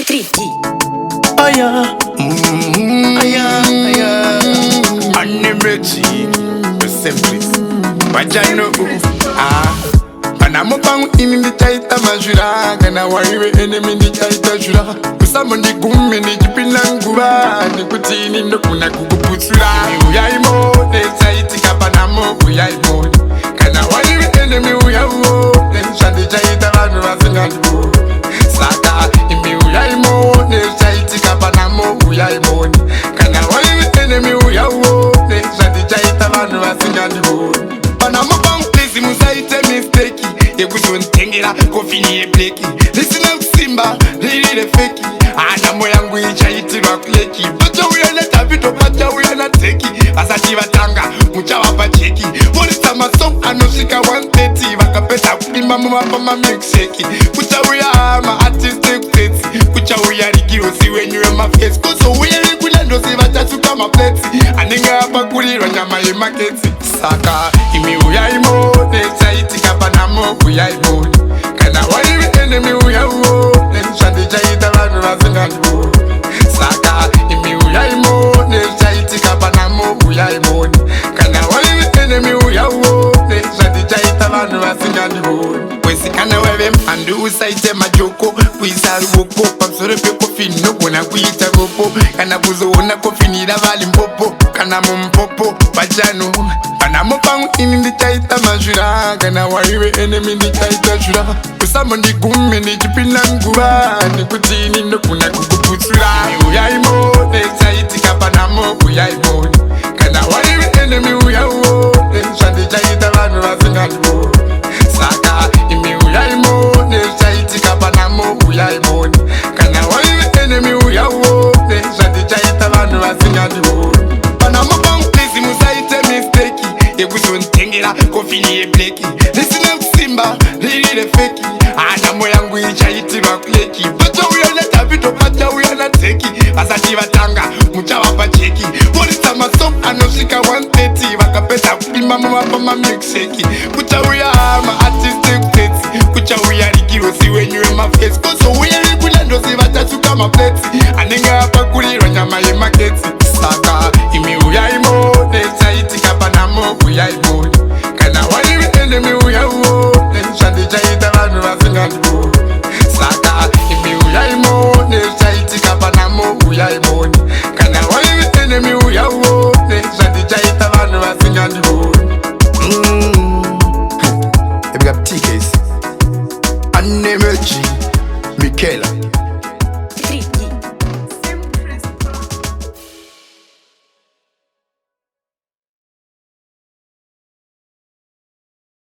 63. Aya, aya, aya. Animeti, Samcris. Wajano, Panamo bang in the Taita Majura, and I worry enemy the Taita Jura. Some of the gum in the Jipinangura, and the Putin in the Punaku Putsura. Huyai mo, they say Tikapanamo, Huyai mo. Can I worry enemy we have more? Then Shadi Jaita Ranazing and go. Saka, in me Huyai mo, they say Tikapanamo, Huyai mo. Can I worry enemy we have more? Then Shadi Jaita Ranazing and go. Panamo bang, please, Musaite mistake. Ekushonitengera kofini yebleki lisina kusimba lilile feki ana moyangu ichaitirwa kuleki bacha uyana tabito bacha uyana teki asati batanga muchawapa cheki polisa masong anoshika 130 vakapeta kulimba mumapama milkshake kucha uyama artistic plates kucha uyarikiro siwenywe mafesi koso uyeli kulendo sivatatuka mapleti anenga hapa kulirwa nyama yemaketi saka imi uyaimo nesaitika panamo Huyai mo. Can I worry enemy Huyai mo? Then Shadi Jaita Ranu Razingan mo. Saka imi Huyai mo. Then Jaiti Kapanamo Huyai mo. Can I worry enemy Huyai mo? Then Shadi Jaita Ranu Razingan mo. Wesi kana wewe mpandu usaite majoko kuisaru woko pamsore pe kofi no kuna kuita gopo kana kuzoona kofi ni lavali mpopo kana mumpopo bajano Panamo bang in the Taita Majura, kana worry enemy the Taita Jura. Kusama ndi gumi ni Jipinangura, ni kutini no kuna kukuputsura. Huyai mo, ne Taiti Kapanamo, Huyai mo. Kana worry enemy Huyai mo, ne Shadi Jaita Ranu Razingan mo. Saka imi Huyai mo, ne Taiti Kapanamo, Huyai mo. Kana worry enemy Huyai mo, ne Shadi Jaita Ranu Razingan mo. Panamo bang please Musaite mistake. Ekushonitengera kofini yebleki lisina kusimba lilile feki ana moyangu ichaitirwa kuleki bacha uyana tabito bacha uyana teki asati batanga muchawapa cheki polisa masong anoshika 130 vakapeta kulimba mumapama milkshake kucha uyama artistic plates kucha uyarikiro siwenywe mafesi